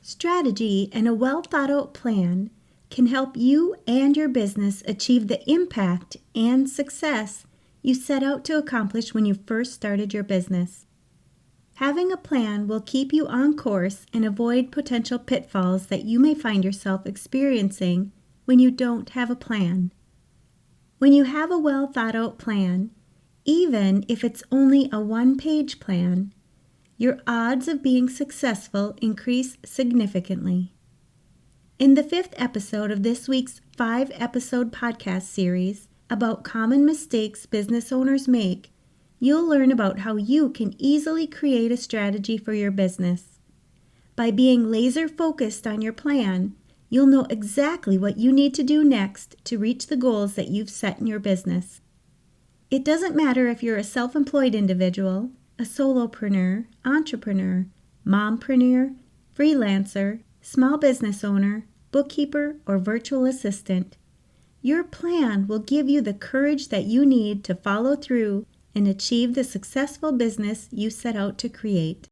Strategy and a well-thought-out plan can help you and your business achieve the impact and success you set out to accomplish when you first started your business. Having a plan will keep you on course and avoid potential pitfalls that you may find yourself experiencing when you don't have a plan. When you have a well-thought-out plan, even if it's only a one-page plan, your odds of being successful increase significantly. In the 5th episode of this week's 5-episode podcast series about common mistakes business owners make, you'll learn about how you can easily create a strategy for your business. By being laser-focused on your plan, you'll know exactly what you need to do next to reach the goals that you've set in your business. It doesn't matter if you're a self-employed individual, a solopreneur, entrepreneur, mompreneur, freelancer, small business owner, bookkeeper, or virtual assistant. Your plan will give you the courage that you need to follow through and achieve the successful business you set out to create.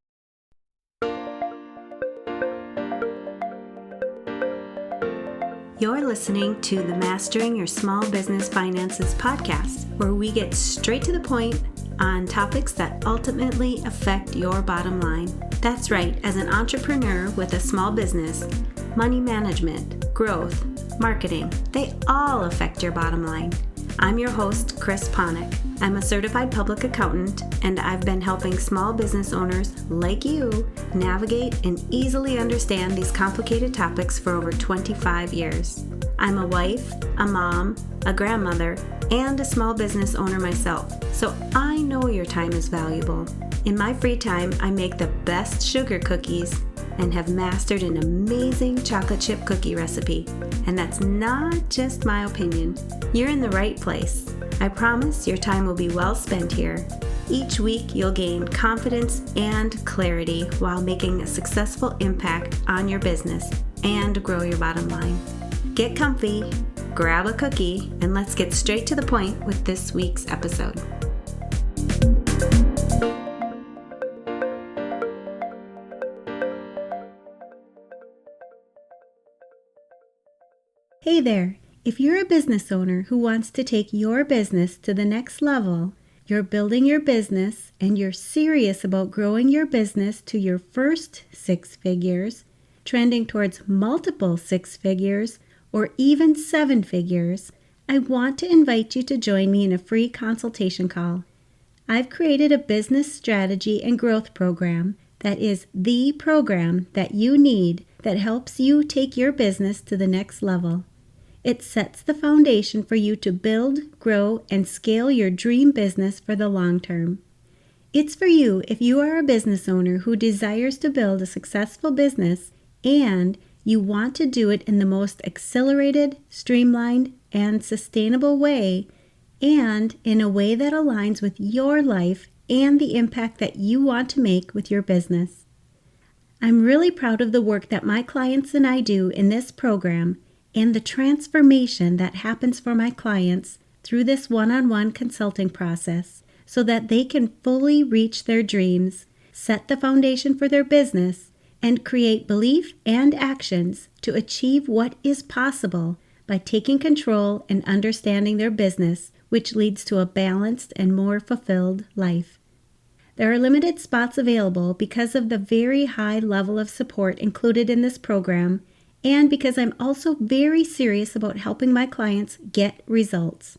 You're listening to the Mastering Your Small Business Finances podcast, where we get straight to the point on topics that ultimately affect your bottom line. That's right, as an entrepreneur with a small business, money management, growth, marketing, they all affect your bottom line. I'm your host, Chris Ponick. I'm a certified public accountant, and I've been helping small business owners like you navigate and easily understand these complicated topics for over 25 years. I'm a wife, a mom, a grandmother, and a small business owner myself, so I know your time is valuable. In my free time, I make the best sugar cookies and have mastered an amazing chocolate chip cookie recipe. And that's not just my opinion. You're in the right place. I promise your time will be well spent here. Each week, you'll gain confidence and clarity while making a successful impact on your business and grow your bottom line. Get comfy, grab a cookie, and let's get straight to the point with this week's episode. Hey there! If you're a business owner who wants to take your business to the next level, you're building your business and you're serious about growing your business to your first 6 figures, trending towards multiple 6 figures, or even 7 figures, I want to invite you to join me in a free consultation call. I've created a business strategy and growth program that is the program that you need that helps you take your business to the next level. It sets the foundation for you to build, grow, and scale your dream business for the long term. It's for you if you are a business owner who desires to build a successful business and you want to do it in the most accelerated, streamlined, and sustainable way, and in a way that aligns with your life and the impact that you want to make with your business. I'm really proud of the work that my clients and I do in this program and the transformation that happens for my clients through this one-on-one consulting process so that they can fully reach their dreams, set the foundation for their business, and create belief and actions to achieve what is possible by taking control and understanding their business, which leads to a balanced and more fulfilled life. There are limited spots available because of the very high level of support included in this program, and because I'm also very serious about helping my clients get results.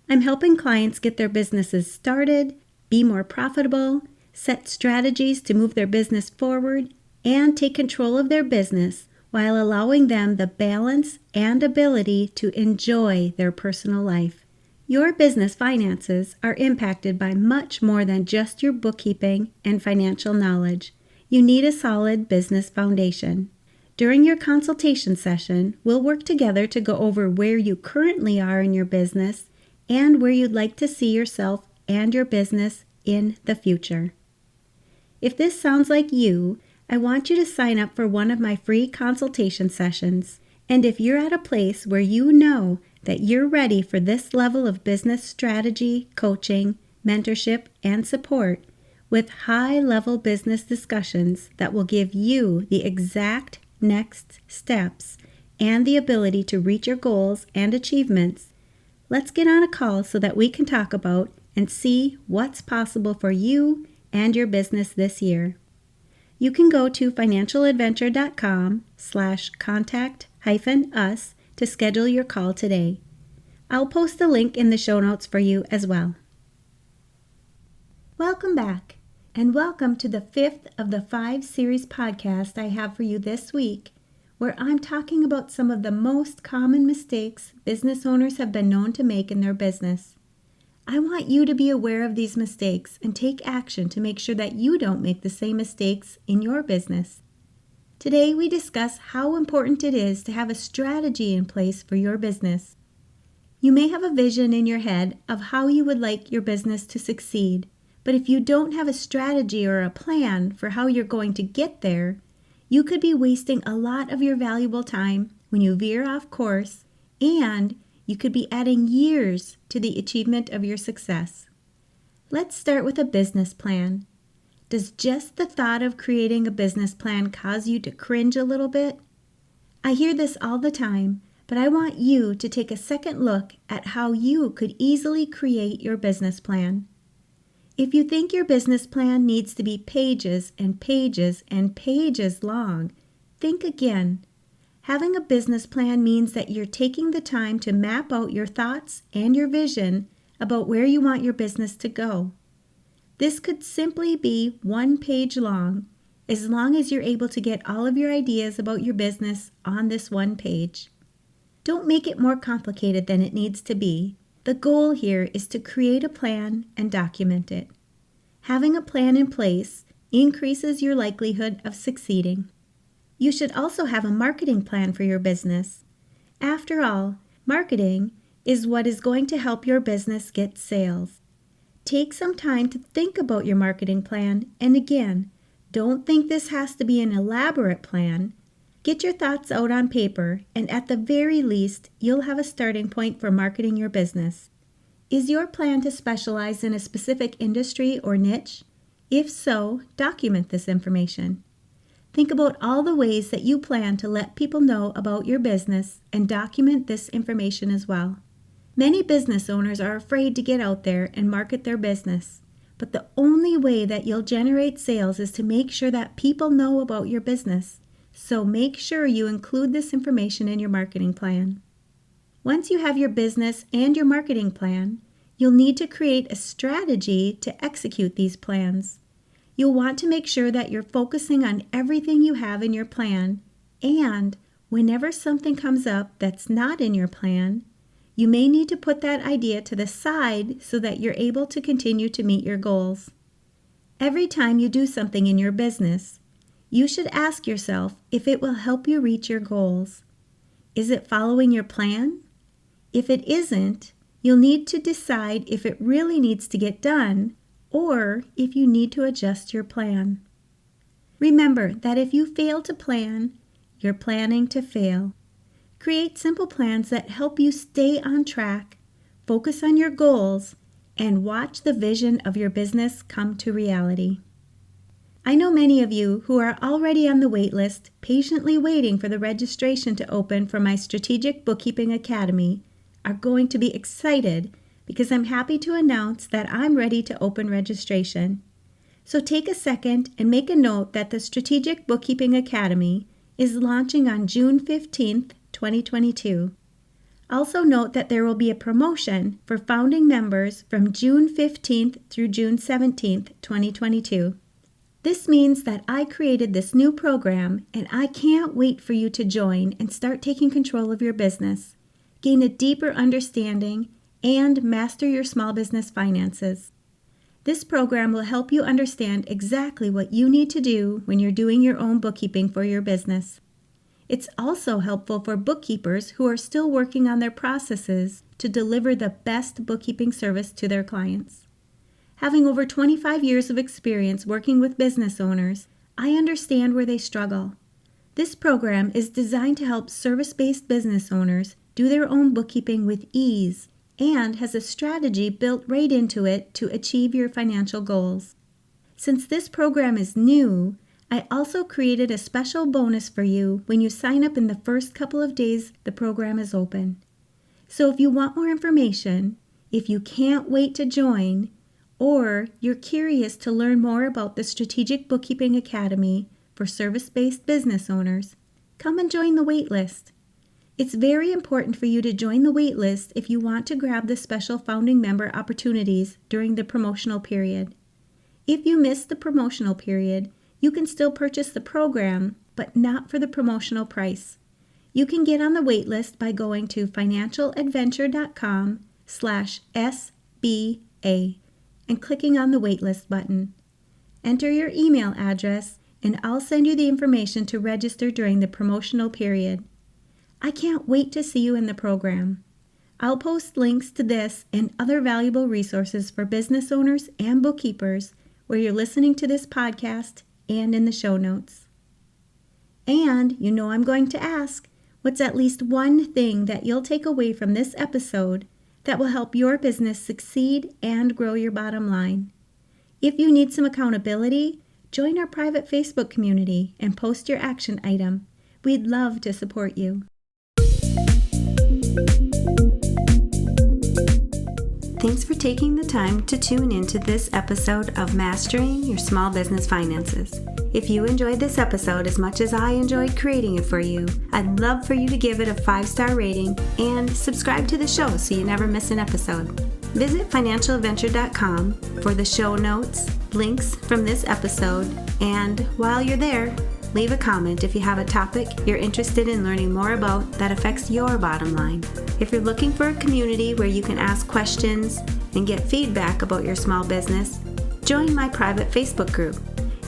I'm helping clients get their businesses started, be more profitable, set strategies to move their business forward, and take control of their business while allowing them the balance and ability to enjoy their personal life. Your business finances are impacted by much more than just your bookkeeping and financial knowledge. You need a solid business foundation. During your consultation session, we'll work together to go over where you currently are in your business and where you'd like to see yourself and your business in the future. If this sounds like you, I want you to sign up for one of my free consultation sessions. And if you're at a place where you know that you're ready for this level of business strategy, coaching, mentorship, and support with high-level business discussions that will give you the exact next steps, and the ability to reach your goals and achievements, let's get on a call so that we can talk about and see what's possible for you and your business this year. You can go to financialadventure.com/contact-us to schedule your call today. I'll post the link in the show notes for you as well. Welcome back, and welcome to the 5th of the 5 series podcast I have for you this week, where I'm talking about some of the most common mistakes business owners have been known to make in their business. I want you to be aware of these mistakes and take action to make sure that you don't make the same mistakes in your business. Today we discuss how important it is to have a strategy in place for your business. You may have a vision in your head of how you would like your business to succeed, but if you don't have a strategy or a plan for how you're going to get there, you could be wasting a lot of your valuable time when you veer off course, and you could be adding years to the achievement of your success. Let's start with a business plan. Does just the thought of creating a business plan cause you to cringe a little bit? I hear this all the time, but I want you to take a second look at how you could easily create your business plan. If you think your business plan needs to be pages and pages and pages long, think again. Having a business plan means that you're taking the time to map out your thoughts and your vision about where you want your business to go. This could simply be 1 page long as you're able to get all of your ideas about your business on this 1 page. Don't make it more complicated than it needs to be. The goal here is to create a plan and document it. Having a plan in place increases your likelihood of succeeding. You should also have a marketing plan for your business. After all, marketing is what is going to help your business get sales. Take some time to think about your marketing plan, and again, don't think this has to be an elaborate plan. Get your thoughts out on paper, and at the very least, you'll have a starting point for marketing your business. Is your plan to specialize in a specific industry or niche? If so, document this information. Think about all the ways that you plan to let people know about your business and document this information as well. Many business owners are afraid to get out there and market their business, but the only way that you'll generate sales is to make sure that people know about your business. So make sure you include this information in your marketing plan. Once you have your business and your marketing plan, you'll need to create a strategy to execute these plans. You'll want to make sure that you're focusing on everything you have in your plan, and whenever something comes up that's not in your plan, you may need to put that idea to the side so that you're able to continue to meet your goals. Every time you do something in your business, you should ask yourself if it will help you reach your goals. Is it following your plan? If it isn't, you'll need to decide if it really needs to get done or if you need to adjust your plan. Remember that if you fail to plan, you're planning to fail. Create simple plans that help you stay on track, focus on your goals, and watch the vision of your business come to reality. I know many of you who are already on the wait list, patiently waiting for the registration to open for my Strategic Bookkeeping Academy, are going to be excited because I'm happy to announce that I'm ready to open registration. So take a second and make a note that the Strategic Bookkeeping Academy is launching on June 15th, 2022. Also note that there will be a promotion for founding members from June 15th through June 17th, 2022. This means that I created this new program, and I can't wait for you to join and start taking control of your business, gain a deeper understanding, and master your small business finances. This program will help you understand exactly what you need to do when you're doing your own bookkeeping for your business. It's also helpful for bookkeepers who are still working on their processes to deliver the best bookkeeping service to their clients. Having over 25 years of experience working with business owners, I understand where they struggle. This program is designed to help service-based business owners do their own bookkeeping with ease and has a strategy built right into it to achieve your financial goals. Since this program is new, I also created a special bonus for you when you sign up in the first couple of days the program is open. So if you want more information, if you can't wait to join, or you're curious to learn more about the Strategic Bookkeeping Academy for service-based business owners, come and join the waitlist. It's very important for you to join the waitlist if you want to grab the special founding member opportunities during the promotional period. If you miss the promotional period, you can still purchase the program, but not for the promotional price. You can get on the waitlist by going to financialadventure.com/SBA and clicking on the waitlist button. Enter your email address and I'll send you the information to register during the promotional period. I can't wait to see you in the program. I'll post links to this and other valuable resources for business owners and bookkeepers where you're listening to this podcast and in the show notes. And you know I'm going to ask, what's at least one thing that you'll take away from this episode that will help your business succeed and grow your bottom line? If you need some accountability, join our private Facebook community and post your action item. We'd love to support you. Thanks for taking the time to tune into this episode of Mastering Your Small Business Finances. If you enjoyed this episode as much as I enjoyed creating it for you, I'd love for you to give it a 5-star rating and subscribe to the show so you never miss an episode. Visit financialadventure.com for the show notes, links from this episode, and while you're there, leave a comment if you have a topic you're interested in learning more about that affects your bottom line. If you're looking for a community where you can ask questions and get feedback about your small business, join my private Facebook group.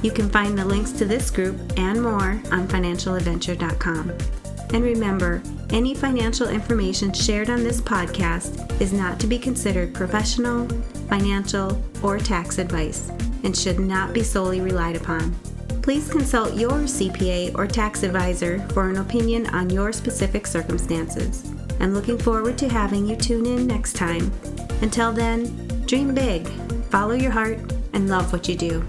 You can find the links to this group and more on financialadventure.com. And remember, any financial information shared on this podcast is not to be considered professional, financial, or tax advice and should not be solely relied upon. Please consult your CPA or tax advisor for an opinion on your specific circumstances. I'm looking forward to having you tune in next time. Until then, dream big, follow your heart, and love what you do.